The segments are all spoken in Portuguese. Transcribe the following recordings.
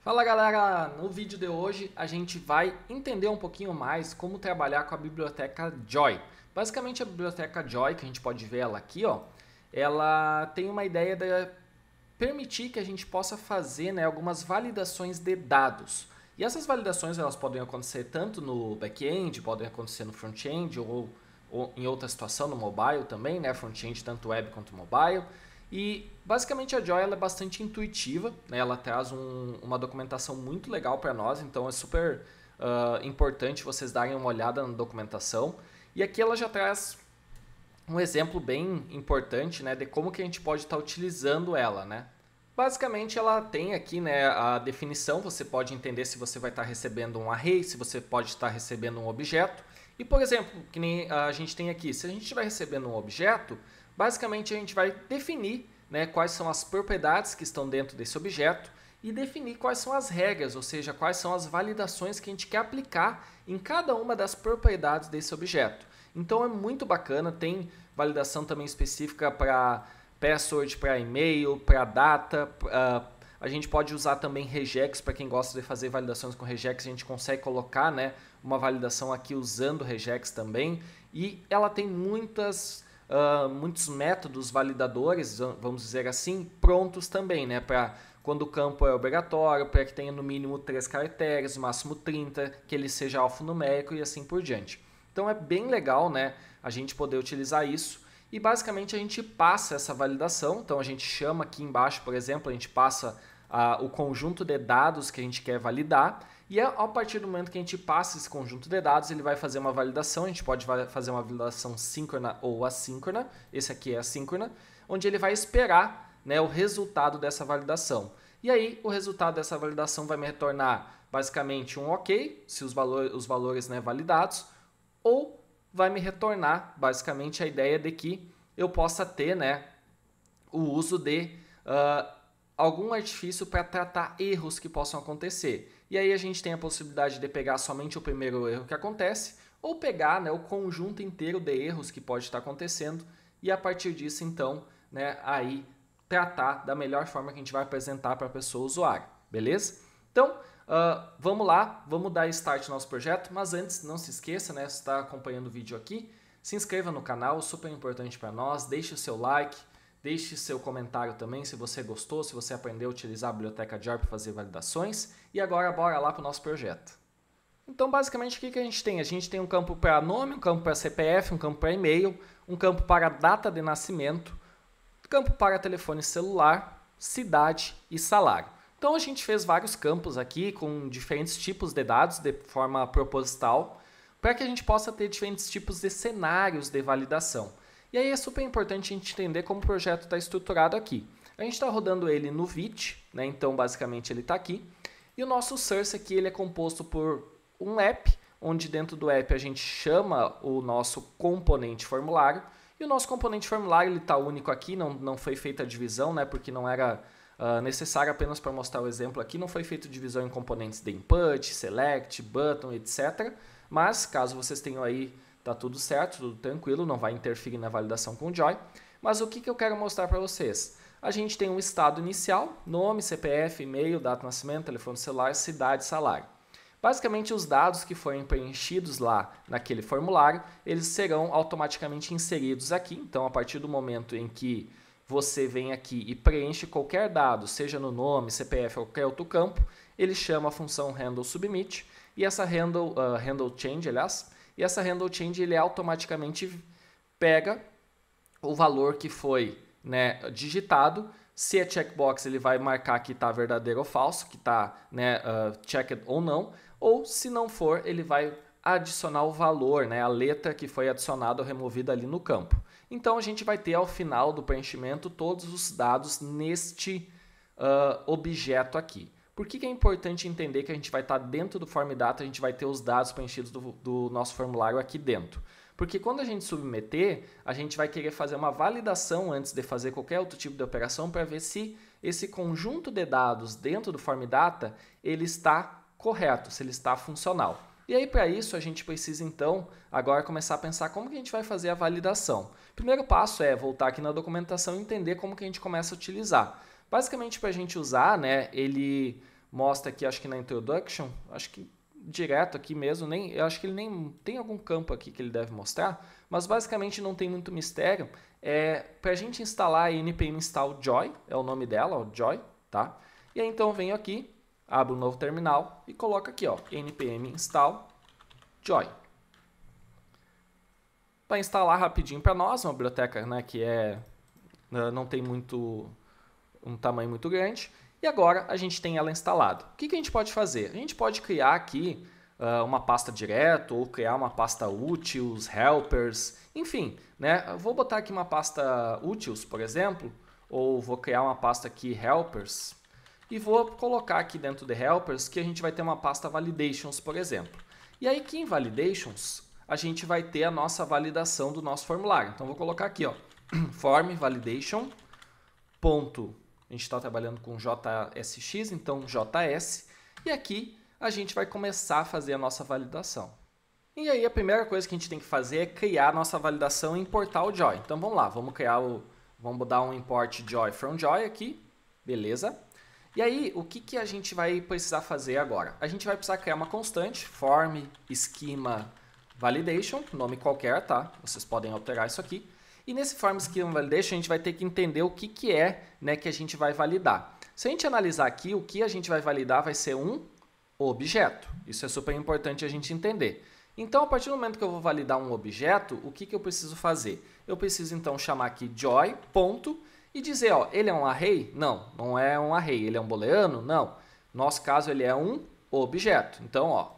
Fala galera, no vídeo de hoje a gente vai entender um pouquinho mais como trabalhar com a biblioteca Joy. Basicamente a biblioteca Joy, que a gente pode ver ela aqui, ó, ela tem uma ideia de permitir que a gente possa fazer, né, algumas validações de dados. E essas validações elas podem acontecer tanto no back-end, podem acontecer no front-end ou em outra situação no mobile também, né, front-end tanto web quanto mobile. E basicamente a Joy ela é bastante intuitiva, né? Ela traz uma documentação muito legal para nós, então é super importante vocês darem uma olhada na documentação. E aqui ela já traz um exemplo bem importante, né, de como que a gente pode estar utilizando ela, né? Basicamente ela tem aqui, né, a definição, você pode entender se você vai estar recebendo um array, se você pode estar recebendo um objeto. E por exemplo, que nem a gente tem aqui, se a gente estiver recebendo um objeto, basicamente a gente vai definir, né, quais são as propriedades que estão dentro desse objeto e definir quais são as regras, ou seja, quais são as validações que a gente quer aplicar em cada uma das propriedades desse objeto. Então é muito bacana, tem validação também específica para password, para e-mail, para data. A gente pode usar também regex, para quem gosta de fazer validações com regex, a gente consegue colocar, né, uma validação aqui usando regex também. E ela tem muitos métodos validadores, vamos dizer assim, prontos também, né, para quando o campo é obrigatório, para que tenha no mínimo 3 caracteres, no máximo 30, que ele seja alfanumérico e assim por diante. Então é bem legal, né, a gente poder utilizar isso e basicamente a gente passa essa validação. Então a gente chama aqui embaixo, por exemplo, a gente passa o conjunto de dados que a gente quer validar e a partir do momento que a gente passa esse conjunto de dados, ele vai fazer uma validação. A gente pode fazer uma validação síncrona ou assíncrona, esse aqui é assíncrona, onde ele vai esperar, né, o resultado dessa validação. E aí o resultado dessa validação vai me retornar basicamente um OK, se os valores, né, validados, ou vai me retornar basicamente a ideia de que eu possa ter, né, o uso de algum artifício para tratar erros que possam acontecer. E aí a gente tem a possibilidade de pegar somente o primeiro erro que acontece ou pegar, né, o conjunto inteiro de erros que pode estar acontecendo e a partir disso então, né, aí tratar da melhor forma que a gente vai apresentar para a pessoa usuária, beleza? Então, vamos lá, vamos dar start no nosso projeto, mas antes, não se esqueça, né, se está acompanhando o vídeo aqui, se inscreva no canal, super importante para nós, deixe o seu like, deixe seu comentário também se você gostou, se você aprendeu a utilizar a biblioteca Joy para fazer validações, e agora bora lá para o nosso projeto. Então, basicamente, o que a gente tem? A gente tem um campo para nome, um campo para CPF, um campo para e-mail, um campo para data de nascimento, campo para telefone celular, cidade e salário. Então a gente fez vários campos aqui com diferentes tipos de dados de forma proposital para que a gente possa ter diferentes tipos de cenários de validação. E aí é super importante a gente entender como o projeto está estruturado aqui. A gente está rodando ele no Vite, né? Então basicamente ele está aqui. E o nosso source aqui ele é composto por um app, onde dentro do app a gente chama o nosso componente formulário. E o nosso componente formulário está único aqui, não foi feita a divisão, né, porque não era necessário, apenas para mostrar o exemplo aqui, não foi feita divisão em componentes de input, select, button, etc. Mas caso vocês tenham aí, tá tudo certo, tudo tranquilo, não vai interferir na validação com o Joy. Mas o que eu quero mostrar para vocês? A gente tem um estado inicial, nome, CPF, e-mail, data de nascimento, telefone celular, cidade, salário. Basicamente, os dados que forem preenchidos lá naquele formulário, eles serão automaticamente inseridos aqui. Então, a partir do momento em que você vem aqui e preenche qualquer dado, seja no nome, CPF ou qualquer outro campo, ele chama a função handleSubmit e essa handleChange, aliás, e essa handleChange ele automaticamente pega o valor que foi, né, digitado. Se é checkbox, ele vai marcar que está verdadeiro ou falso, que está, né, checked ou não. Ou se não for, ele vai adicionar o valor, né, a letra que foi adicionada ou removida ali no campo. Então a gente vai ter ao final do preenchimento todos os dados neste objeto aqui. Por que é importante entender que a gente vai estar dentro do Form Data, a gente vai ter os dados preenchidos do nosso formulário aqui dentro? Porque quando a gente submeter, a gente vai querer fazer uma validação antes de fazer qualquer outro tipo de operação para ver se esse conjunto de dados dentro do Form Data ele está correto, se ele está funcional. E aí para isso a gente precisa então agora começar a pensar como que a gente vai fazer a validação. O primeiro passo é voltar aqui na documentação e entender como que a gente começa a utilizar. Basicamente para a gente usar, né, ele mostra aqui, acho que na Introduction, acho que direto aqui mesmo, eu acho que ele nem tem algum campo aqui que ele deve mostrar, mas basicamente não tem muito mistério. Para a gente instalar a npm install Joy, é o nome dela, ó, Joy, tá? E aí então eu venho aqui, abro um novo terminal e coloco aqui, ó, npm install Joy. Vai instalar rapidinho para nós, uma biblioteca, né, que não tem um tamanho muito grande. E agora a gente tem ela instalada. O que a gente pode fazer? A gente pode criar aqui uma pasta direto, ou criar uma pasta utils, helpers, enfim, né? Eu vou botar aqui uma pasta utils, por exemplo, ou vou criar uma pasta aqui helpers, e vou colocar aqui dentro de helpers que a gente vai ter uma pasta validations, por exemplo. E aí aqui em validations, a gente vai ter a nossa validação do nosso formulário. Então vou colocar aqui, ó, form validation, ponto, a gente está trabalhando com JSX, então JS, e aqui a gente vai começar a fazer a nossa validação. E aí a primeira coisa que a gente tem que fazer é criar a nossa validação e importar o Joy. Então vamos lá, vamos dar um import Joy from Joy aqui, beleza? E aí o que a gente vai precisar fazer agora? A gente vai precisar criar uma constante, form schema validation, nome qualquer, tá? Vocês podem alterar isso aqui. E nesse form schema validation a gente vai ter que entender o que é, né, que a gente vai validar. Se a gente analisar aqui, o que a gente vai validar vai ser um objeto. Isso é super importante a gente entender. Então, a partir do momento que eu vou validar um objeto, o que eu preciso fazer? Eu preciso então chamar aqui joy, ponto, e dizer, ó, ele é um array? Não, não é um array. Ele é um booleano? Não. No nosso caso, ele é um objeto. Então, ó,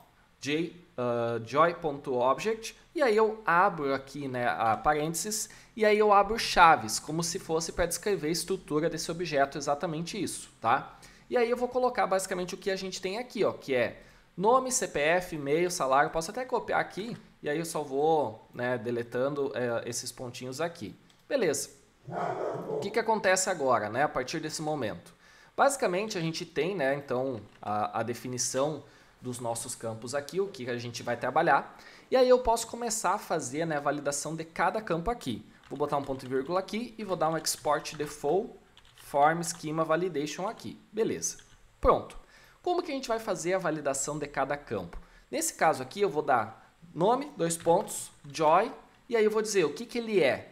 joy.object, e aí eu abro aqui, né, a parênteses, e aí eu abro chaves, como se fosse para descrever a estrutura desse objeto, exatamente isso, tá? E aí eu vou colocar basicamente o que a gente tem aqui, ó, que é nome, CPF, e-mail, salário. Posso até copiar aqui, e aí eu só vou, né, deletando esses pontinhos aqui. Beleza. O que acontece agora, né, a partir desse momento? Basicamente a gente tem, né, então a definição dos nossos campos aqui, o que a gente vai trabalhar. E aí eu posso começar a fazer, né, a validação de cada campo aqui. Vou botar um ponto e vírgula aqui e vou dar um export default form schema validation aqui. Beleza. Pronto. Como que a gente vai fazer a validação de cada campo? Nesse caso aqui eu vou dar nome, dois pontos, joy, e aí eu vou dizer o que ele é.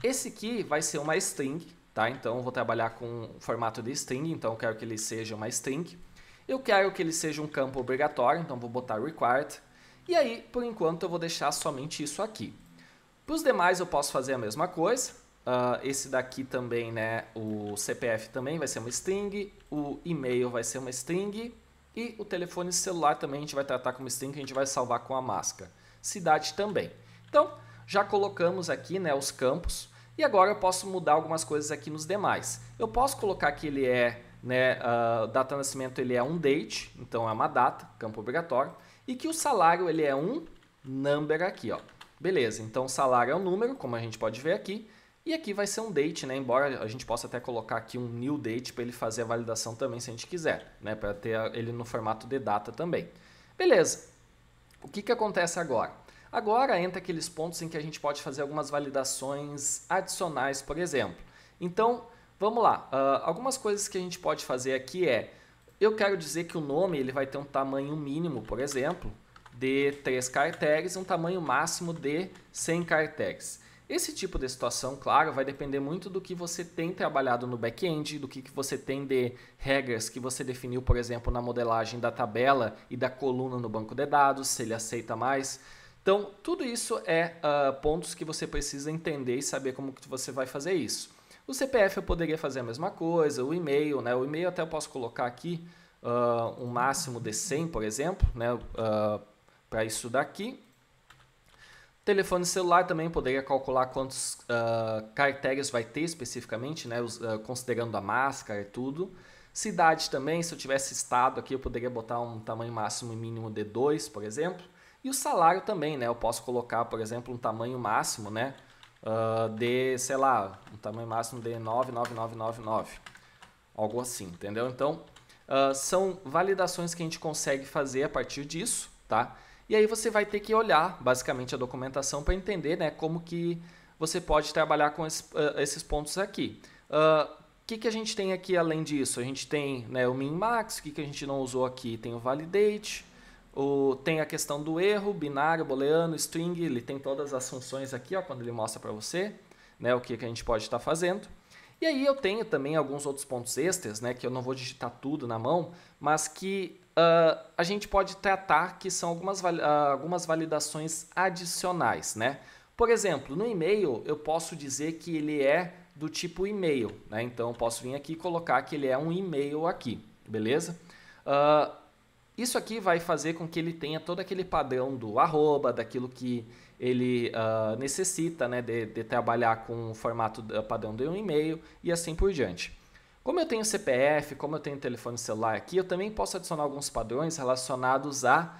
Esse aqui vai ser uma string, tá? Então eu vou trabalhar com o formato de string, então eu quero que ele seja uma string. Eu quero que ele seja um campo obrigatório, então vou botar required. E aí, por enquanto, eu vou deixar somente isso aqui. Para os demais eu posso fazer a mesma coisa. Esse daqui também, né, o CPF também vai ser uma string, o e-mail vai ser uma string e o telefone celular também a gente vai tratar como string, que a gente vai salvar com a máscara. Cidade também. Então, já colocamos aqui, né, os campos e agora eu posso mudar algumas coisas aqui nos demais. Eu posso colocar que ele é, né, data de nascimento ele é um date, então é uma data, campo obrigatório, e que o salário ele é um number aqui, ó. Beleza, então o salário é um número, como a gente pode ver aqui, e aqui vai ser um date, né, embora a gente possa até colocar aqui um new date para ele fazer a validação também se a gente quiser, né, para ter ele no formato de data também. Beleza, o que acontece agora? Agora entra aqueles pontos em que a gente pode fazer algumas validações adicionais, por exemplo. Então, vamos lá, algumas coisas que a gente pode fazer aqui eu quero dizer que o nome ele vai ter um tamanho mínimo, por exemplo, de 3 caracteres e um tamanho máximo de 100 caracteres. Esse tipo de situação, claro, vai depender muito do que você tem trabalhado no back-end, do que você tem de regras que você definiu, por exemplo, na modelagem da tabela e da coluna no banco de dados, se ele aceita mais. Então, tudo isso pontos que você precisa entender e saber como que você vai fazer isso. O CPF eu poderia fazer a mesma coisa, o e-mail, né? O e-mail até eu posso colocar aqui um máximo de 100, por exemplo, né? Para isso daqui. Telefone celular também poderia calcular quantos caracteres vai ter especificamente, né? Considerando a máscara e tudo. Cidade também, se eu tivesse estado aqui, eu poderia botar um tamanho máximo e mínimo de 2, por exemplo. E o salário também, né? Eu posso colocar, por exemplo, um tamanho máximo, né? De, sei lá, um tamanho máximo de 99999. Algo assim, entendeu? Então, são validações que a gente consegue fazer a partir disso, tá? E aí você vai ter que olhar, basicamente, a documentação para entender, né, como que você pode trabalhar com esses pontos aqui. que a gente tem aqui além disso? A gente tem, né, o min-max, o que a gente não usou aqui? Tem o validate, tem a questão do erro, binário, booleano, string, ele tem todas as funções aqui, ó, quando ele mostra para você, né, o que a gente pode estar fazendo. E aí eu tenho também alguns outros pontos extras, né, que eu não vou digitar tudo na mão, mas que a gente pode tratar, que são algumas validações adicionais, né? Por exemplo, no e-mail eu posso dizer que ele é do tipo e-mail, né? Então eu posso vir aqui e colocar que ele é um e-mail aqui, beleza? Isso aqui vai fazer com que ele tenha todo aquele padrão do arroba, daquilo que ele necessita, né, de trabalhar com o formato padrão de um e-mail e assim por diante. Como eu tenho CPF, como eu tenho telefone celular aqui, eu também posso adicionar alguns padrões relacionados a,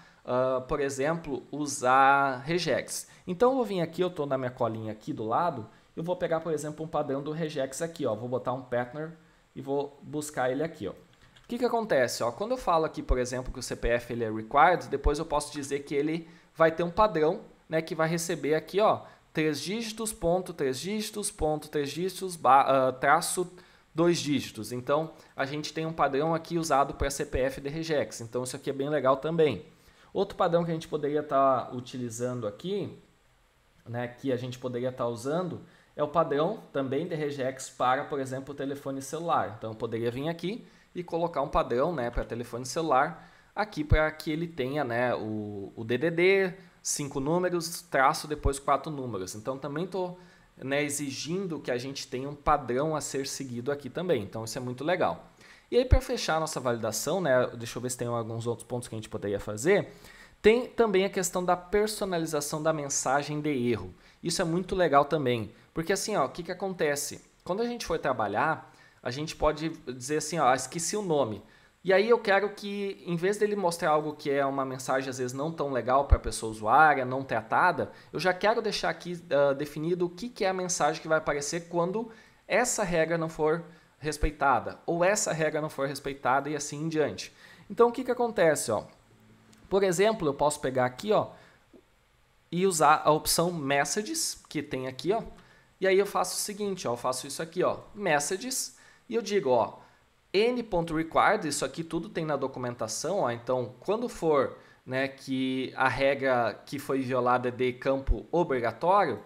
por exemplo, usar regex. Então eu vou vir aqui, eu estou na minha colinha aqui do lado, eu vou pegar, por exemplo, um padrão do regex aqui, ó, vou botar um partner e vou buscar ele aqui, ó. O que acontece? Ó, quando eu falo aqui, por exemplo, que o CPF ele é required, depois eu posso dizer que ele vai ter um padrão, né, que vai receber aqui, ó, 3 dígitos, ponto, 3 dígitos, ponto, 3 dígitos, traço 2 dígitos. Então, a gente tem um padrão aqui usado para CPF de regex. Então, isso aqui é bem legal também. Outro padrão que a gente poderia estar utilizando aqui, né, que a gente poderia estar usando, é o padrão também de regex para, por exemplo, o telefone celular. Então, eu poderia vir aqui e colocar um padrão, né, para telefone celular, aqui para que ele tenha, né, o DDD, 5 números, traço, depois 4 números. Então, também estou, né, exigindo que a gente tenha um padrão a ser seguido aqui também. Então, isso é muito legal. E aí, para fechar a nossa validação, né, deixa eu ver se tem alguns outros pontos que a gente poderia fazer. Tem também a questão da personalização da mensagem de erro. Isso é muito legal também, porque assim, ó, o que acontece? Quando a gente for trabalhar, a gente pode dizer assim, ó, esqueci o nome. E aí eu quero que, em vez dele mostrar algo que é uma mensagem às vezes não tão legal para a pessoa usuária, não tratada, eu já quero deixar aqui definido o que é a mensagem que vai aparecer quando essa regra não for respeitada, ou essa regra não for respeitada e assim em diante. Então o que acontece? Ó? Por exemplo, eu posso pegar aqui, ó, e usar a opção Messages, que tem aqui, ó, e aí eu faço o seguinte, ó, eu faço isso aqui, ó, Messages, e eu digo, ó, n.required, isso aqui tudo tem na documentação, ó, então quando for, né, que a regra que foi violada é de campo obrigatório,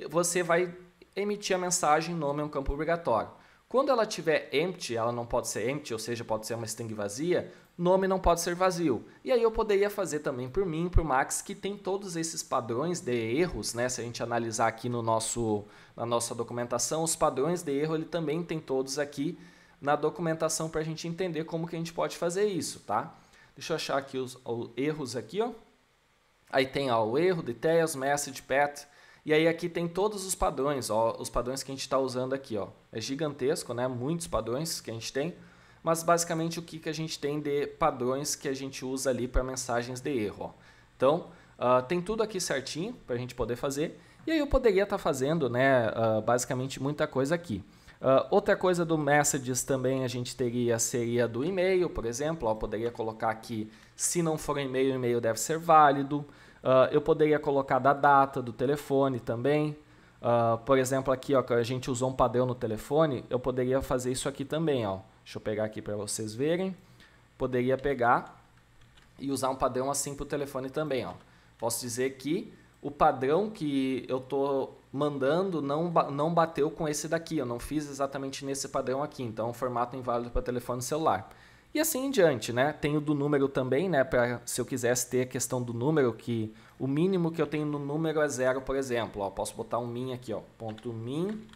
você vai emitir a mensagem nome é um campo obrigatório. Quando ela tiver empty, ela não pode ser empty, ou seja, pode ser uma string vazia, nome não pode ser vazio. E aí eu poderia fazer também por mim, por Max, que tem todos esses padrões de erros, né? Se a gente analisar aqui na nossa documentação, os padrões de erro ele também tem todos aqui na documentação para a gente entender como que a gente pode fazer isso, tá? Deixa eu achar aqui os erros aqui, ó. Aí tem ó, o erro, details, message, path. E aí aqui tem todos os padrões, ó, os padrões que a gente está usando aqui, ó. É gigantesco, né? Muitos padrões que a gente tem, mas basicamente o que a gente tem de padrões que a gente usa ali para mensagens de erro, ó. Então, tem tudo aqui certinho para a gente poder fazer. E aí eu poderia estar fazendo, né, basicamente muita coisa aqui. Outra coisa do Messages também a gente seria do e-mail, por exemplo. Ó, eu poderia colocar aqui, se não for e-mail, o e-mail deve ser válido. Eu poderia colocar da data do telefone também. Por exemplo, aqui ó, que a gente usou um padrão no telefone, eu poderia fazer isso aqui também. Ó. Deixa eu pegar aqui para vocês verem. Poderia pegar e usar um padrão assim para o telefone também. Ó. Posso dizer que o padrão que eu estou mandando não bateu com esse daqui. Eu não fiz exatamente nesse padrão aqui. Então, o formato é inválido para telefone celular. E assim em diante, né? Tem o do número também, né? Se eu quisesse ter a questão do número, que o mínimo que eu tenho no número é 0, por exemplo. Ó, posso botar um min aqui, ó, ponto min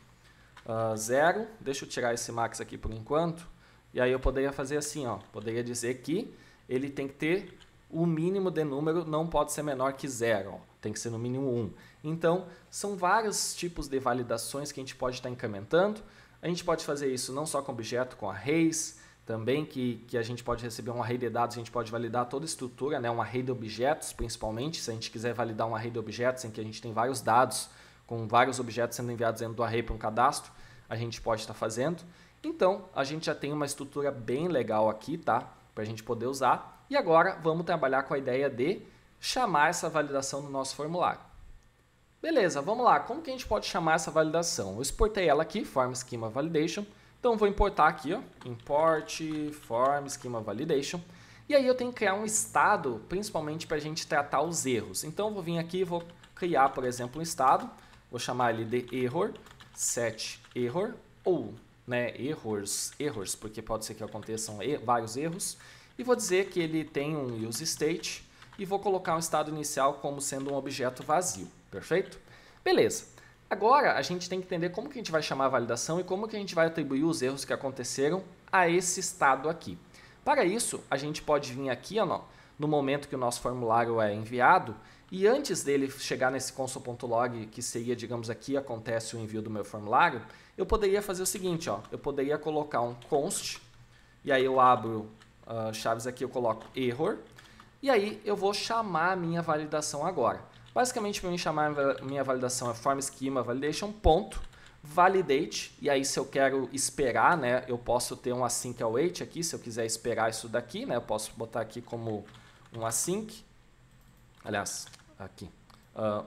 0. Deixa eu tirar esse max aqui por enquanto. E aí eu poderia fazer assim, ó. Poderia dizer que ele tem que ter o mínimo de número, não pode ser menor que 0. Ó, tem que ser no mínimo 1. Então, são vários tipos de validações que a gente pode estar incrementando. A gente pode fazer isso não só com objeto, com arrays, também que a gente pode receber um array de dados, a gente pode validar toda a estrutura, né? Um array de objetos, principalmente, se a gente quiser validar um array de objetos em que a gente tem vários dados, com vários objetos sendo enviados dentro do array para um cadastro, a gente pode estar fazendo. Então, a gente já tem uma estrutura bem legal aqui, tá? Para a gente poder usar. E agora, vamos trabalhar com a ideia de chamar essa validação no nosso formulário. Beleza, vamos lá. Como que a gente pode chamar essa validação? Eu exportei ela aqui, Form Schema Validation. Então, vou importar aqui, ó, import form schema validation. E aí eu tenho que criar um estado, principalmente para a gente tratar os erros. Então, eu vou vir aqui e vou criar, por exemplo, um estado. Vou chamar ele de error, set error, ou errors, porque pode ser que aconteçam vários erros. E vou dizer que ele tem um use state e vou colocar um estado inicial como sendo um objeto vazio. Perfeito? Beleza. Agora, a gente tem que entender como que a gente vai chamar a validação e como que a gente vai atribuir os erros que aconteceram a esse estado aqui. Para isso, a gente pode vir aqui ó, no momento que o nosso formulário é enviado e antes dele chegar nesse console.log, que seria, digamos aqui, acontece o envio do meu formulário, eu poderia fazer o seguinte, ó, eu poderia colocar um const, e aí eu abro chaves aqui, eu coloco error, e aí eu vou chamar a minha validação agora. Basicamente, para mim chamar a minha validação é form schema validation, ponto, validate, e aí se eu quero esperar, né, eu posso ter um async await aqui, se eu quiser esperar isso daqui, né, eu posso botar aqui como um async, aliás, aqui,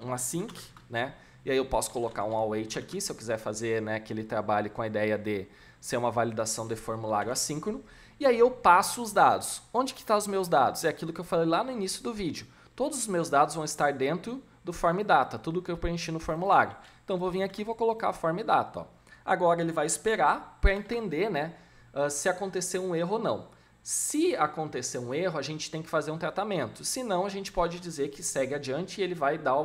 um async, né, e aí eu posso colocar um await aqui, se eu quiser fazer, né, que ele trabalhe com a ideia de ser uma validação de formulário assíncrono, e aí eu passo os dados. Onde que estão os meus dados? É aquilo que eu falei lá no início do vídeo. Todos os meus dados vão estar dentro do form data, tudo que eu preenchi no formulário. Então, vou vir aqui e vou colocar form data. Ó. Agora, ele vai esperar para entender né, se acontecer um erro ou não. Se acontecer um erro, a gente tem que fazer um tratamento. Se não, a gente pode dizer que segue adiante e ele vai dar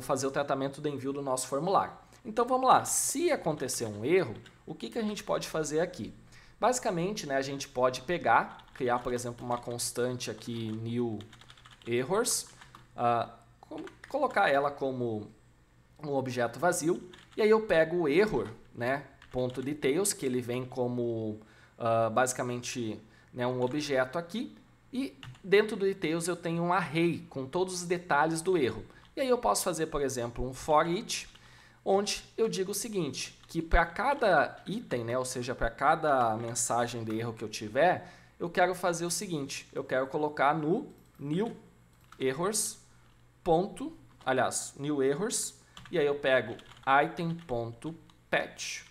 fazer o tratamento do envio do nosso formulário. Então, vamos lá. Se acontecer um erro, o que a gente pode fazer aqui? Basicamente, né, a gente pode criar, por exemplo, uma constante aqui, new errors, colocar ela como um objeto vazio, e aí eu pego o error, né, .details, que ele vem como basicamente né, um objeto aqui, e dentro do details eu tenho um array com todos os detalhes do erro. E aí eu posso fazer, por exemplo, um for each, onde eu digo o seguinte, que para cada item, né, ou seja, para cada mensagem de erro que eu tiver, eu quero fazer o seguinte, eu quero colocar no new errors, new errors, e aí eu pego item.patch,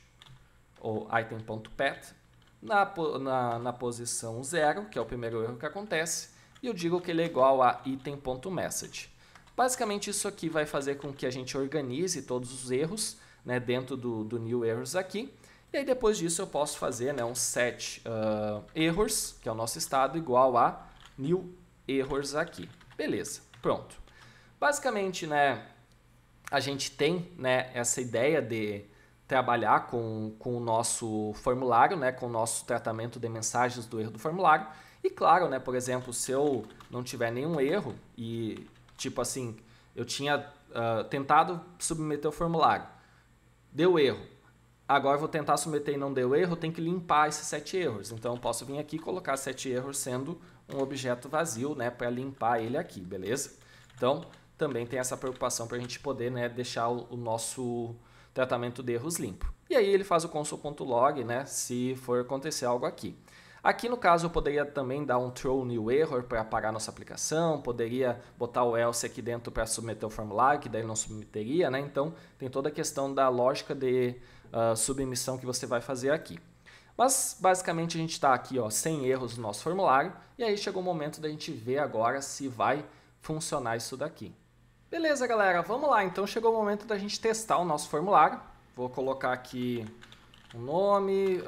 ou item.pat, na posição 0, que é o primeiro erro que acontece, e eu digo que ele é igual a item.message. Basicamente, isso aqui vai fazer com que a gente organize todos os erros né, dentro do new errors aqui. E aí, depois disso, eu posso fazer né, um set errors, que é o nosso estado, igual a new errors aqui. Beleza, pronto. Basicamente, né, a gente tem né, essa ideia de trabalhar com o nosso formulário, né, com o nosso tratamento de mensagens do erro do formulário. E claro, né, por exemplo, se eu não tiver nenhum erro e tipo assim, eu tinha tentado submeter o formulário, deu erro. Agora eu vou tentar submeter e não deu erro, tem que limpar esses 7 erros. Então eu posso vir aqui e colocar 7 erros sendo um objeto vazio, né, para limpar ele aqui, beleza? Então também tem essa preocupação para a gente poder né, deixar o nosso tratamento de erros limpo. E aí ele faz o console.log, né, se for acontecer algo aqui. Aqui no caso eu poderia também dar um throw new error para parar nossa aplicação, poderia botar o else aqui dentro para submeter o formulário, que daí ele não submeteria, né? Então tem toda a questão da lógica de submissão que você vai fazer aqui. Mas basicamente a gente está aqui ó, sem erros no nosso formulário, e aí chegou o momento da gente ver agora se vai funcionar isso daqui. Beleza galera, vamos lá, então chegou o momento da gente testar o nosso formulário. Vou colocar aqui um nome,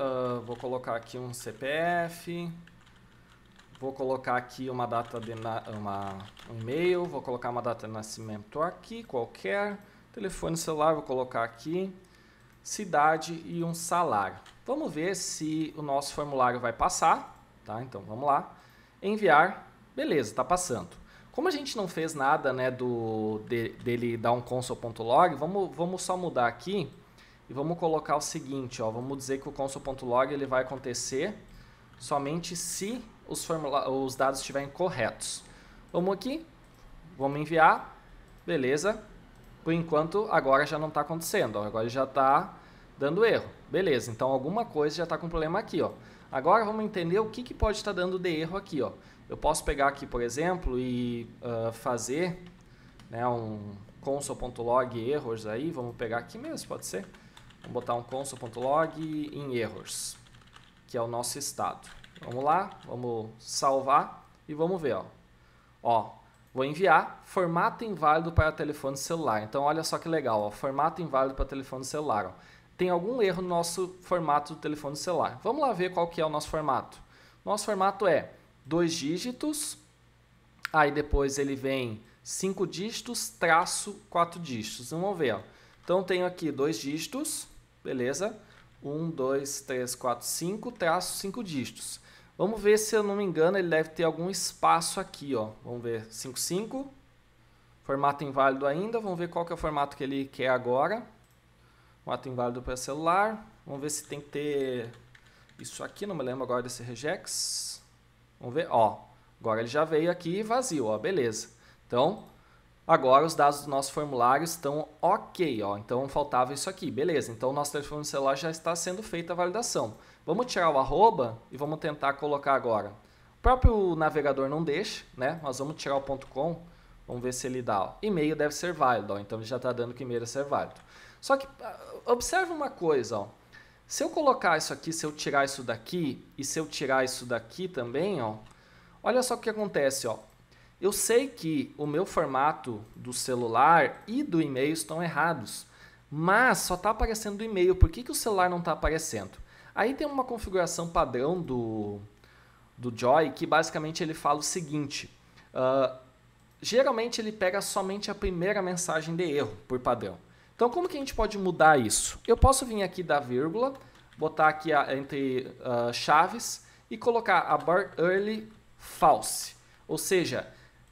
vou colocar aqui um CPF, vou colocar aqui uma data de um e-mail, vou colocar uma data de nascimento aqui, qualquer, telefone celular, vou colocar aqui, cidade e um salário. Vamos ver se o nosso formulário vai passar, tá? Então vamos lá, enviar, beleza, está passando. Como a gente não fez nada né, dele dar um console.log, vamos só mudar aqui. E vamos colocar o seguinte, ó, vamos dizer que o console.log ele vai acontecer somente se os dados estiverem corretos. Vamos aqui, vamos enviar, beleza. Por enquanto, agora já não está acontecendo, ó, agora já está dando erro. Beleza, então alguma coisa já está com problema aqui. Ó. Agora vamos entender o que pode estar dando de erro aqui. Ó. Eu posso pegar aqui, por exemplo, e fazer né, um console.log errors aí, vamos pegar aqui mesmo, pode ser? Vamos botar um console.log em errors, que é o nosso estado. Vamos lá, vamos salvar e vamos ver. Ó, vou enviar formato inválido para telefone celular. Então, olha só que legal, ó, formato inválido para telefone celular. Ó. Tem algum erro no nosso formato do telefone celular. Vamos lá ver qual que é o nosso formato. Nosso formato é 2 dígitos, aí depois ele vem 5 dígitos, traço 4 dígitos. Vamos ver. Ó. Então, tenho aqui 2 dígitos, beleza? 1, 2, 3, 4, 5, traço 5 dígitos. Vamos ver se eu não me engano, ele deve ter algum espaço aqui, ó. Vamos ver, 55, formato inválido ainda, vamos ver qual que é o formato que ele quer agora. Formato inválido para celular, vamos ver se tem que ter isso aqui, não me lembro agora desse regex. Vamos ver, ó, agora ele já veio aqui vazio, ó, beleza. Então, agora os dados do nosso formulário estão ok, ó, então faltava isso aqui, beleza. Então, o nosso telefone celular já está sendo feita a validação. Vamos tirar o arroba e vamos tentar colocar agora. O próprio navegador não deixa, né? Nós vamos tirar o .com, vamos ver se ele dá. Ó. E-mail deve ser válido, ó. Então ele já está dando que e-mail deve ser válido. Só que, observe uma coisa, ó. Se eu colocar isso aqui, se eu tirar isso daqui e se eu tirar isso daqui também, ó, olha só o que acontece, ó. Eu sei que o meu formato do celular e do e-mail estão errados, mas só está aparecendo do e-mail. Por que o celular não está aparecendo? Aí tem uma configuração padrão do Joy que basicamente ele fala o seguinte, geralmente ele pega somente a primeira mensagem de erro por padrão. Então como que a gente pode mudar isso? Eu posso vir aqui da vírgula, botar aqui entre chaves e colocar abort early false. Ou seja,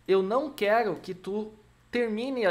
eu não quero que tu termine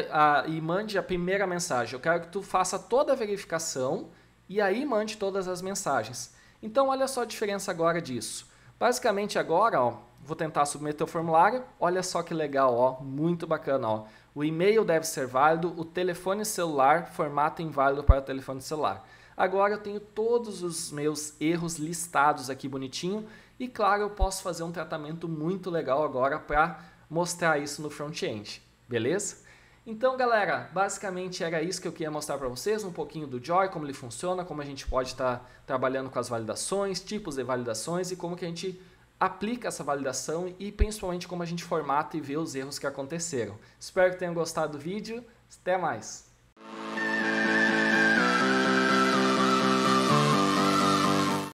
e mande a primeira mensagem, eu quero que tu faça toda a verificação e aí mande todas as mensagens. Então, olha só a diferença agora disso. Basicamente agora, ó, vou tentar submeter o formulário. Olha só que legal, ó, muito bacana. Ó. O e-mail deve ser válido, o telefone celular, formato inválido para o telefone celular. Agora eu tenho todos os meus erros listados aqui bonitinho e, claro, eu posso fazer um tratamento muito legal agora para mostrar isso no front-end, beleza? Então, galera, basicamente era isso que eu queria mostrar para vocês, um pouquinho do Joy, como ele funciona, como a gente pode estar trabalhando com as validações, tipos de validações e como que a gente aplica essa validação e principalmente como a gente formata e vê os erros que aconteceram. Espero que tenham gostado do vídeo, até mais!